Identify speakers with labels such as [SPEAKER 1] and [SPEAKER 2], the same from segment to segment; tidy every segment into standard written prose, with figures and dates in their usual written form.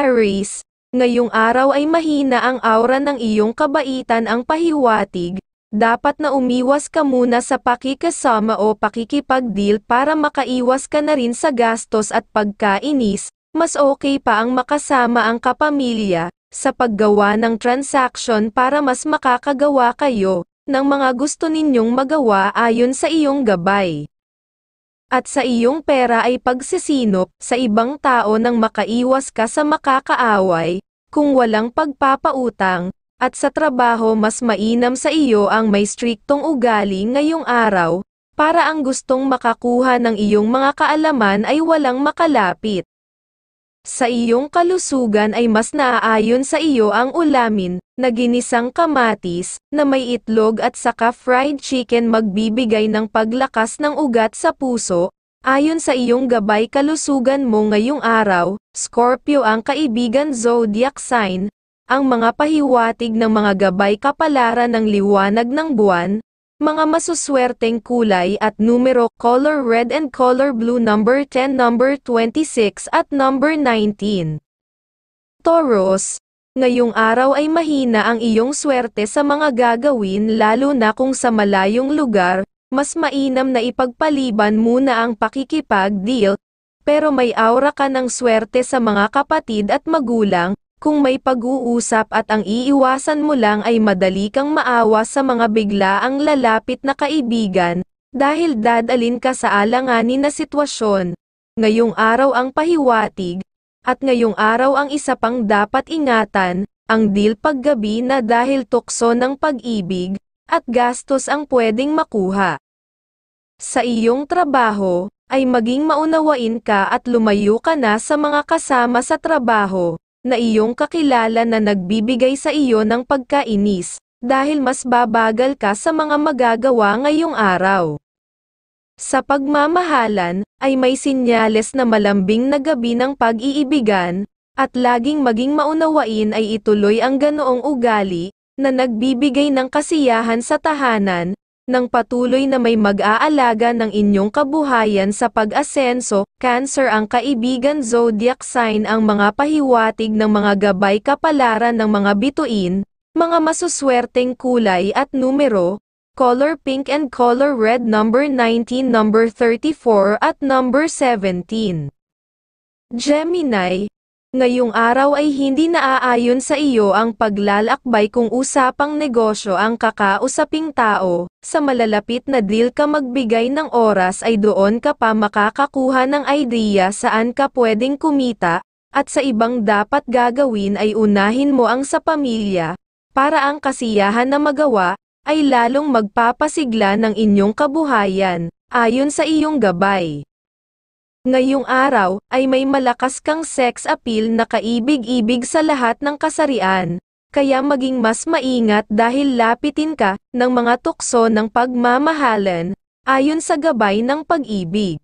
[SPEAKER 1] Aries, ngayong araw ay mahina ang aura ng iyong kabaitan ang pahiwatig. Dapat na umiwas ka muna sa pakikasama o pakikipag-deal para makaiwas ka na rin sa gastos at pagkainis. Mas okay pa ang makasama ang kapamilya sa paggawa ng transaction para mas makakagawa kayo ng mga gusto ninyong magawa ayon sa iyong gabay. At sa iyong pera ay pagsisinop sa ibang tao nang makaiwas ka sa makakaaway, kung walang pagpapautang, at sa trabaho mas mainam sa iyo ang may striktong ugali ngayong araw, para ang gustong makakuha ng iyong mga kaalaman ay walang makalapit. Sa iyong kalusugan ay mas naaayon sa iyo ang ulamin na ginisang kamatis na may itlog at saka fried chicken magbibigay ng paglakas ng ugat sa puso. Ayon sa iyong gabay kalusugan mo ngayong araw, Scorpio ang kaibigan zodiac sign, ang mga pahiwatig ng mga gabay kapalaran ng liwanag ng buwan. Mga masuswerteng kulay at numero, color red and color blue, number 10, number 26 at number 19. Taurus, ngayong araw ay mahina ang iyong swerte sa mga gagawin lalo na kung sa malayong lugar, mas mainam na ipagpaliban muna ang pakikipag-deal, pero may aura ka ng swerte sa mga kapatid at magulang. Kung may pag-uusap at ang iiwasan mo lang ay madali kang maawa sa mga biglaang lalapit na kaibigan, dahil dadalin ka sa alanganin na sitwasyon. Ngayong araw ang pahiwatig, at ngayong araw ang isa pang dapat ingatan, ang deal paggabi na dahil tukso ng pag-ibig, at gastos ang pwedeng makuha. Sa iyong trabaho, ay maging maunawain ka at lumayo ka na sa mga kasama sa trabaho na iyong kakilala na nagbibigay sa iyo ng pagkainis, dahil mas babagal ka sa mga magagawa ngayong araw. Sa pagmamahalan, ay may sinyales na malambing na gabi ng pag-iibigan, at laging maging maunawain ay ituloy ang ganoong ugali, na nagbibigay ng kasiyahan sa tahanan, ng patuloy na may mag-aalaga ng inyong kabuhayan sa pag-asenso. Cancer ang kaibigan zodiac sign ang mga pahiwatig ng mga gabay kapalaran ng mga bituin, mga masuswerteng kulay at numero, color pink and color red, number 19, number 34 at number 17. Gemini, ngayong araw ay hindi naaayon sa iyo ang paglalakbay kung usapang negosyo ang kakausaping tao. Sa malalapit na deal ka magbigay ng oras ay doon ka pa makakakuha ng idea saan ka pwedeng kumita, at sa ibang dapat gagawin ay unahin mo ang sa pamilya, para ang kasiyahan na magawa, ay lalong magpapasigla ng inyong kabuhayan, ayon sa iyong gabay. Ngayong araw, ay may malakas kang sex appeal na kaibig-ibig sa lahat ng kasarian, kaya maging mas maingat dahil lapitin ka ng mga tukso ng pagmamahalan, ayon sa gabay ng pag-ibig.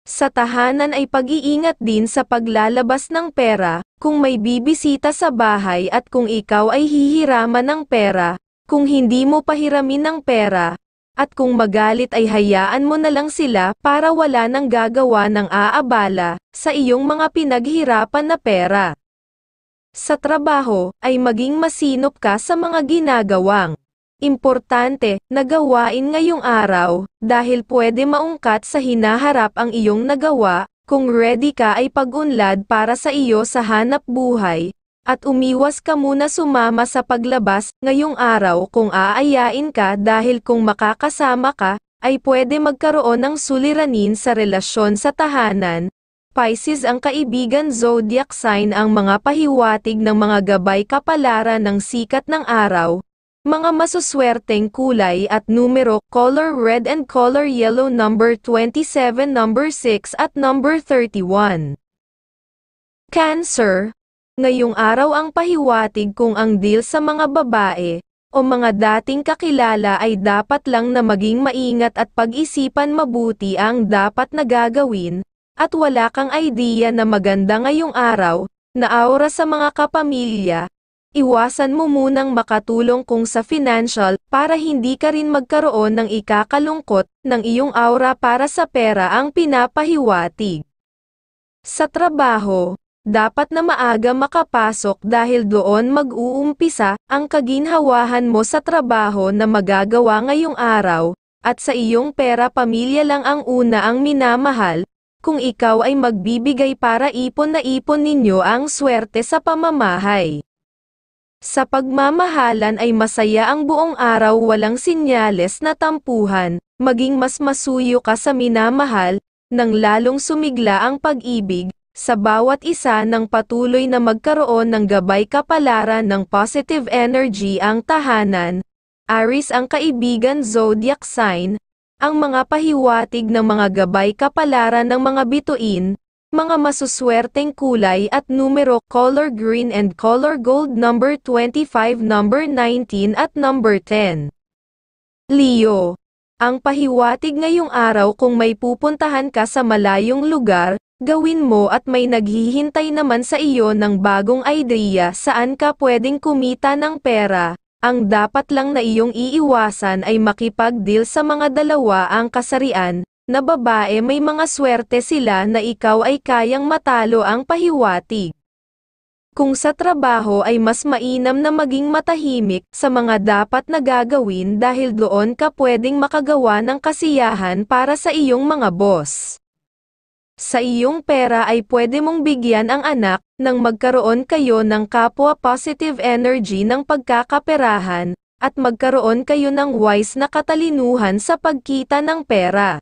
[SPEAKER 1] Sa tahanan ay pag-iingat din sa paglalabas ng pera, kung may bibisita sa bahay at kung ikaw ay hihiraman ng pera, kung hindi mo pahiramin ng pera, at kung magalit ay hayaan mo na lang sila para wala nang gagawa ng aabala sa iyong mga pinaghirapan na pera. Sa trabaho, ay maging masinop ka sa mga ginagawang importante na gawain ngayong araw, dahil pwede maungkat sa hinaharap ang iyong nagawa, kung ready ka ay pag-unlad para sa iyo sa hanap buhay, at umiwas ka muna sumama sa paglabas ngayong araw kung aayain ka dahil kung makakasama ka, ay pwede magkaroon ng suliranin sa relasyon sa tahanan. Pisces ang kaibigan zodiac sign ang mga pahiwatig ng mga gabay kapalaran ng sikat ng araw, mga masuswerteng kulay at numero, color red and color yellow, number 27, number 6 at number 31. Cancer, ngayong araw ang pahiwatig kung ang deal sa mga babae o mga dating kakilala ay dapat lang na maging maingat at pag-isipan mabuti ang dapat na gagawin, at wala kang idea na maganda ngayong araw, na aura sa mga kapamilya, iwasan mo munang makatulong kung sa financial para hindi ka rin magkaroon ng ikakalungkot ng iyong aura para sa pera ang pinapahiwatig. Sa trabaho, dapat na maaga makapasok dahil doon mag-uumpisa ang kaginhawahan mo sa trabaho na magagawa ngayong araw, at sa iyong pera pamilya lang ang una ang minamahal. Kung ikaw ay magbibigay para ipon na ipon ninyo ang swerte sa pamamahay. Sa pagmamahalan ay masaya ang buong araw, walang sinyales na tampuhan, maging mas masuyo ka sa minamahal, nang lalong sumigla ang pag-ibig, sa bawat isa ng patuloy na magkaroon ng gabay kapalaran ng positive energy ang tahanan. Aries ang kaibigan zodiac sign, ang mga pahiwatig ng mga gabay kapalaran ng mga bituin, mga masuswerteng kulay at numero color green and color gold number 25, number 19 at number 10. Leo, ang pahiwatig ngayong araw kung may pupuntahan ka sa malayong lugar, gawin mo at may naghihintay naman sa iyo ng bagong idea saan ka pwedeng kumita ng pera. Ang dapat lang na iyong iiwasan ay makipag-deal sa mga dalawa ang kasarian, na babae may mga swerte sila na ikaw ay kayang matalo ang pahiwatig. Kung sa trabaho ay mas mainam na maging matahimik sa mga dapat na gagawin dahil doon ka pwedeng makagawa ng kasiyahan para sa iyong mga boss. Sa iyong pera ay pwede mong bigyan ang anak, nang magkaroon kayo ng kapwa positive energy ng pagkakaperahan, at magkaroon kayo ng wise na katalinuhan sa pagkita ng pera.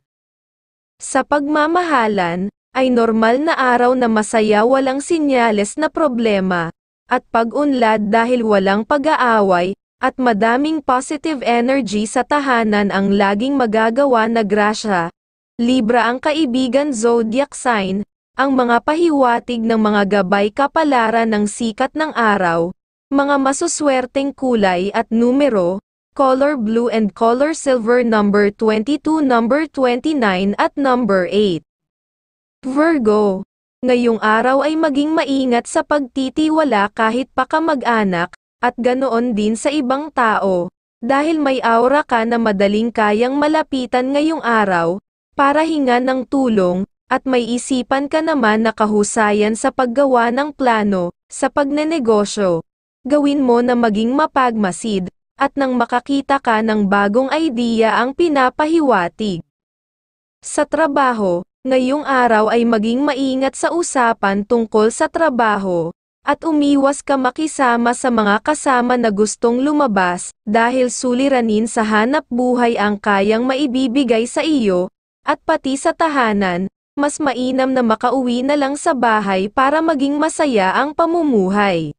[SPEAKER 1] Sa pagmamahalan, ay normal na araw na masaya, walang sinyales na problema, at pag-unlad dahil walang pag-aaway, at madaming positive energy sa tahanan ang laging magagawa na grasya. Libra ang kaibigan zodiac sign, ang mga pahiwatig ng mga gabay kapalaran ng sikat ng araw, mga masuswerteng kulay at numero, color blue and color silver number 22, number 29 at number 8. Virgo, ngayong araw ay maging maingat sa pagtitiwala kahit pa kamag-anak, at ganoon din sa ibang tao, dahil may aura ka na madaling kayang malapitan ngayong araw, para hingan ng tulong, at may isipan ka naman na kahusayan sa paggawa ng plano, sa pagnenegosyo. Gawin mo na maging mapagmasid, at nang makakita ka ng bagong idea ang pinapahiwatig. Sa trabaho, ngayong araw ay maging maingat sa usapan tungkol sa trabaho, at umiwas ka makisama sa mga kasama na gustong lumabas, dahil suliranin sa hanap buhay ang kayang maibibigay sa iyo, at pati sa tahanan, mas mainam na makauwi na lang sa bahay para maging masaya ang pamumuhay.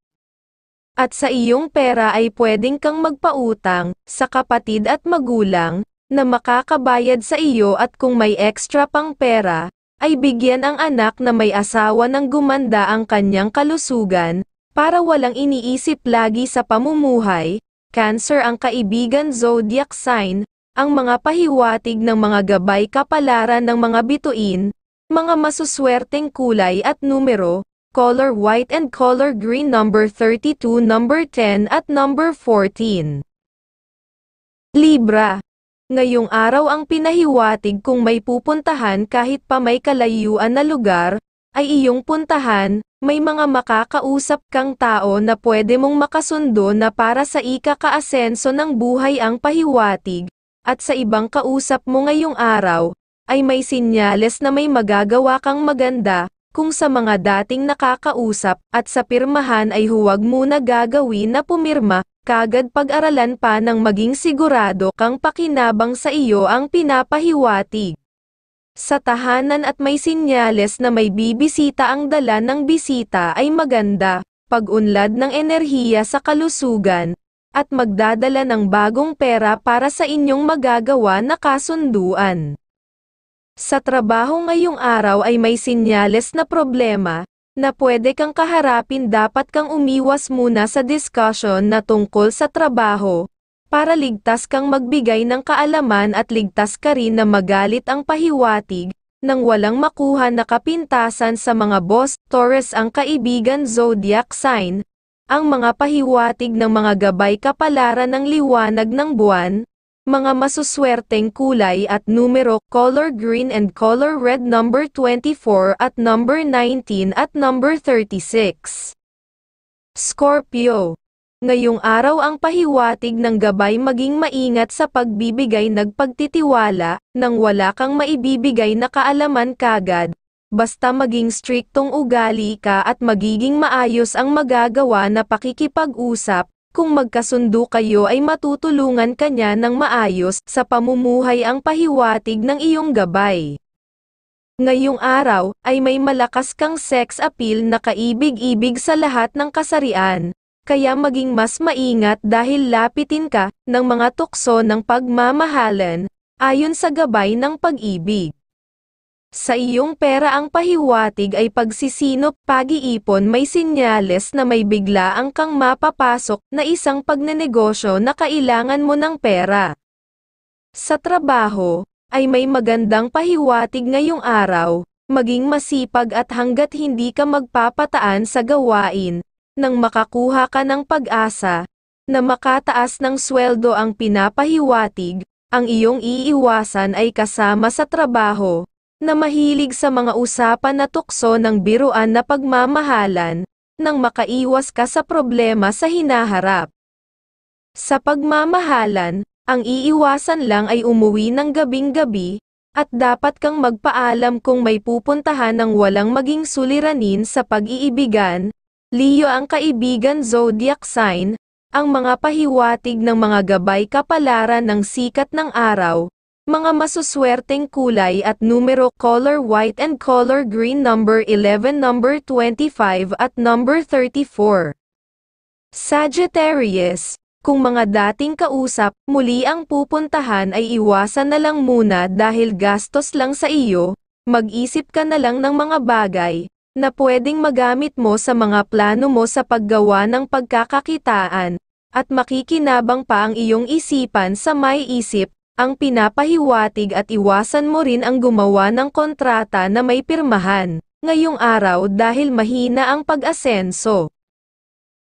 [SPEAKER 1] At sa iyong pera ay pwedeng kang magpautang sa kapatid at magulang na makakabayad sa iyo, at kung may extra pang pera, ay bigyan ang anak na may asawa ng gumanda ang kanyang kalusugan, para walang iniisip lagi sa pamumuhay. Cancer ang kaibigan zodiac sign, ang mga pahiwatig ng mga gabay kapalaran ng mga bituin, mga masuswerteng kulay at numero, color white and color green number 32, number 10 at number 14. Libra, ngayong araw ang pinahiwatig kung may pupuntahan kahit pa may kalayuan na lugar, ay iyong puntahan, may mga makakausap kang tao na pwede mong makasundo na para sa ikakaasenso ng buhay ang pahiwatig, at sa ibang kausap mo ngayong araw, ay may sinyales na may magagawa kang maganda. Kung sa mga dating nakakausap at sa pirmahan ay huwag muna gagawin na pumirma, kagad pag-aralan pa ng maging sigurado kang pakinabang sa iyo ang pinapahiwatig. Sa tahanan at may sinyales na may bibisita, ang dala ng bisita ay maganda, pag-unlad ng enerhiya sa kalusugan, at magdadala ng bagong pera para sa inyong magagawa na kasunduan. Sa trabaho ngayong araw ay may sinyales na problema, na pwede kang kaharapin, dapat kang umiwas muna sa discussion na tungkol sa trabaho, para ligtas kang magbigay ng kaalaman at ligtas ka rin na magalit ang pahiwatig, nang walang makuha na kapintasan sa mga boss. Taurus ang kaibigan zodiac sign, ang mga pahiwatig ng mga gabay kapalaran ng liwanag ng buwan, Mga masuswerteng kulay at numero, color green and color red, number 24 at number 19 at number 36. Scorpio. Ngayong araw ang pahiwatig ng gabay maging maingat sa pagbibigay nagpagtitiwala, nang wala kang maibibigay na kaalaman kagad. Basta maging striktong ugali ka at magiging maayos ang magagawa na pakikipag-usap. Kung magkasundo kayo ay matutulungan kanya ng maayos sa pamumuhay ang pahiwatig ng iyong gabay. Ngayong araw ay may malakas kang sex appeal na kaibig-ibig sa lahat ng kasarian, kaya maging mas maingat dahil lapitin ka ng mga tukso ng pagmamahalan, ayon sa gabay ng pag-ibig. Sa iyong pera ang pahiwatig ay pagsisinop, pag-iipon, may sinyales na may biglaang kang mapapasok na isang pagnenegosyo na kailangan mo ng pera. Sa trabaho, ay may magandang pahiwatig ngayong araw, maging masipag at hanggat hindi ka magpapataan sa gawain, nang makakuha ka ng pag-asa, na makataas ng sweldo ang pinapahiwatig, ang iyong iiwasan ay kasama sa trabaho, na mahilig sa mga usapan na tukso ng biruan na pagmamahalan, nang makaiwas ka sa problema sa hinaharap. Sa pagmamahalan, ang iiwasan lang ay umuwi ng gabing-gabi, at dapat kang magpaalam kung may pupuntahan ng walang maging suliranin sa pag-iibigan. Leo ang kaibigan zodiac sign, ang mga pahiwatig ng mga gabay kapalaran ng sikat ng araw. Mga masuswerteng kulay at numero, color white and color green, number 11, number 25 at number 34. Sagittarius, kung mga dating kausap, muli ang pupuntahan ay iwasan na lang muna dahil gastos lang sa iyo, mag-isip ka na lang ng mga bagay, na pwedeng magamit mo sa mga plano mo sa paggawa ng pagkakakitaan, at makikinabang pa ang iyong isipan sa may isip, ang pinapahiwatig at iwasan mo rin ang gumawa ng kontrata na may pirmahan, ngayong araw dahil mahina ang pag-asenso.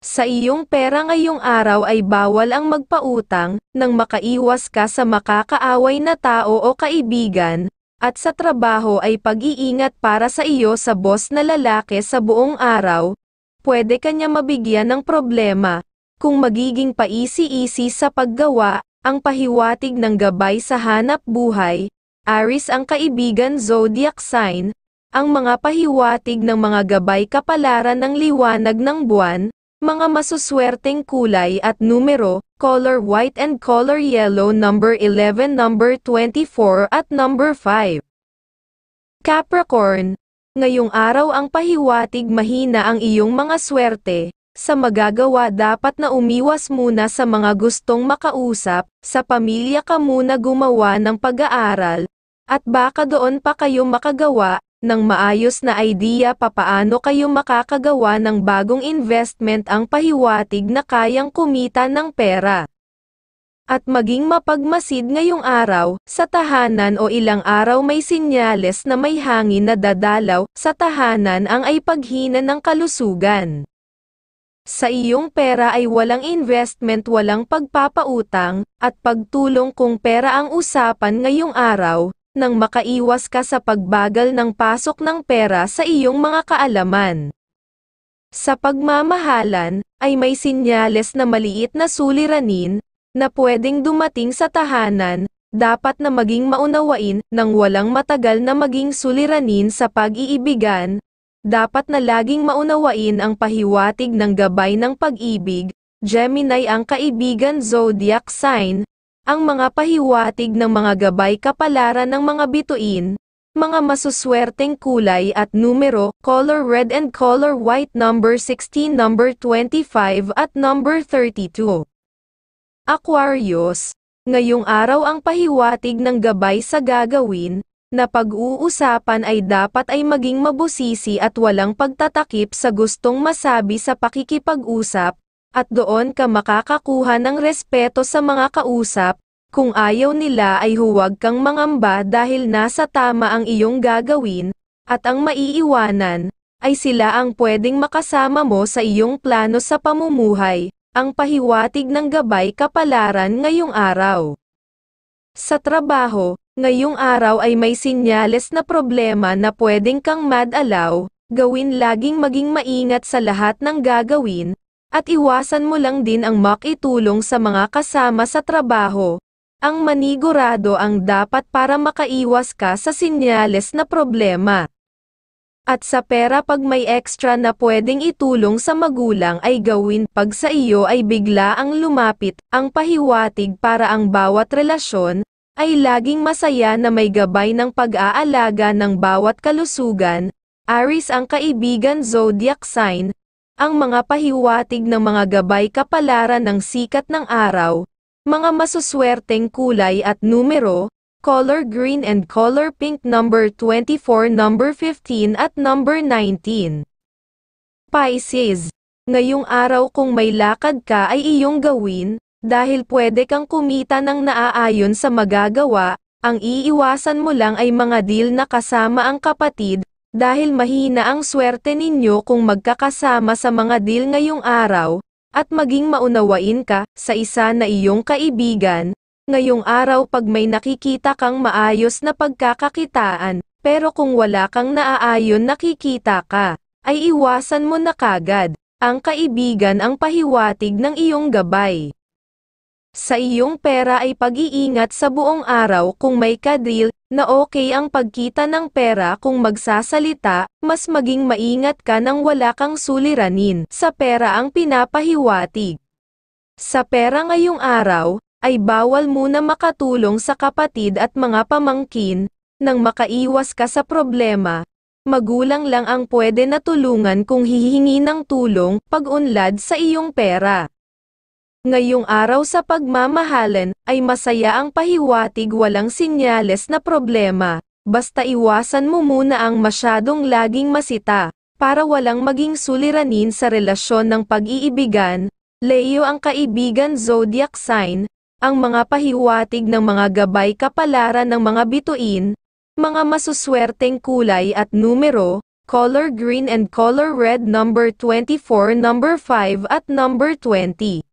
[SPEAKER 1] Sa iyong pera ngayong araw ay bawal ang magpautang, nang makaiwas ka sa makakaaway na tao o kaibigan, at sa trabaho ay pag-iingat para sa iyo sa boss na lalaki sa buong araw, pwede kanya mabigyan ng problema, kung magiging paisi-isi sa paggawa. Ang pahiwatig ng gabay sa hanap buhay, Aries ang kaibigan zodiac sign, ang mga pahiwatig ng mga gabay kapalaran ng liwanag ng buwan, mga masuswerteng kulay at numero, color white and color yellow, number 11, number 24 at number 5. Capricorn, ngayong araw ang pahiwatig mahina ang iyong mga swerte. Sa magagawa dapat na umiwas muna sa mga gustong makausap, sa pamilya ka muna gumawa ng pag-aaral, at baka doon pa kayo makagawa ng maayos na idea papaano kayo makakagawa ng bagong investment ang pahiwatig na kayang kumita ng pera. At maging mapagmasid ngayong araw, sa tahanan o ilang araw may sinyales na may hangin na dadalaw, sa tahanan ang ay paghina ng kalusugan. Sa iyong pera ay walang investment, walang pagpapautang, at pagtulong kung pera ang usapan ngayong araw, nang makaiwas ka sa pagbagal ng pasok ng pera sa iyong mga kaalaman. Sa pagmamahalan, ay may sinyales na maliit na suliranin, na pwedeng dumating sa tahanan, dapat na maging maunawain, nang walang matagal na maging suliranin sa pag-iibigan. Dapat na laging maunawain ang pahiwatig ng gabay ng pag-ibig. Gemini ang kaibigan zodiac sign, ang mga pahiwatig ng mga gabay kapalaran ng mga bituin, mga masuswerteng kulay at numero, color red and color white, number 16, number 25 at number 32. Aquarius, ngayong araw ang pahiwatig ng gabay sa gagawin, na pag-uusapan ay dapat ay maging mabusisi at walang pagtatakip sa gustong masabi sa pakikipag-usap, at doon ka makakakuha ng respeto sa mga kausap. Kung ayaw nila ay huwag kang mangamba dahil nasa tama ang iyong gagawin, at ang maiiwanan, ay sila ang pwedeng makasama mo sa iyong plano sa pamumuhay, ang pahiwatig ng gabay kapalaran ngayong araw. Sa trabaho, ngayong araw ay may sinyales na problema na pwedeng kang mad-alaw, gawin laging maging maingat sa lahat ng gagawin, at iwasan mo lang din ang makitulong sa mga kasama sa trabaho. Ang manigurado ang dapat para makaiwas ka sa sinyales na problema. At sa pera, pag may extra na pwedeng itulong sa magulang ay gawin pag sa iyo ay bigla ang lumapit, ang pahiwatig para ang bawat relasyon, ay laging masaya na may gabay ng pag-aalaga ng bawat kalusugan. Aries ang kaibigan zodiac sign, ang mga pahiwatig ng mga gabay kapalaran ng sikat ng araw, mga masuswerteng kulay at numero, color green and color pink, number 24, number 15 at number 19. Pisces, ngayong araw kung may lakad ka ay iyong gawin, dahil pwede kang kumita ng naaayon sa magagawa, ang iiwasan mo lang ay mga deal na kasama ang kapatid, dahil mahina ang swerte ninyo kung magkakasama sa mga deal ngayong araw, at maging maunawain ka sa isa na iyong kaibigan. Ngayong araw pag may nakikita kang maayos na pagkakakitaan, pero kung wala kang naaayon nakikita ka, ay iwasan mo na kagad. Ang kaibigan ang pahiwatig ng iyong gabay. Sa iyong pera ay pag-iingat sa buong araw kung may ka-deal, na okay ang pagkita ng pera kung magsasalita, mas maging maingat ka nang wala kang suliranin. Sa pera ang pinapahiwatig. Sa pera ngayong araw, ay bawal muna makatulong sa kapatid at mga pamangkin, nang makaiwas ka sa problema. Magulang lang ang pwede na tulungan kung hihingi ng tulong, pag-unlad sa iyong pera. Ngayong araw sa pagmamahalan, ay masaya ang pahiwatig, walang sinyales na problema, basta iwasan mo muna ang masyadong laging masita, para walang maging suliranin sa relasyon ng pag-iibigan. Leo ang kaibigan zodiac sign, ang mga pahiwatig ng mga gabay kapalaran ng mga bituin, mga masuswerteng kulay at numero, color green and color red, number 24, number 5 at number 20.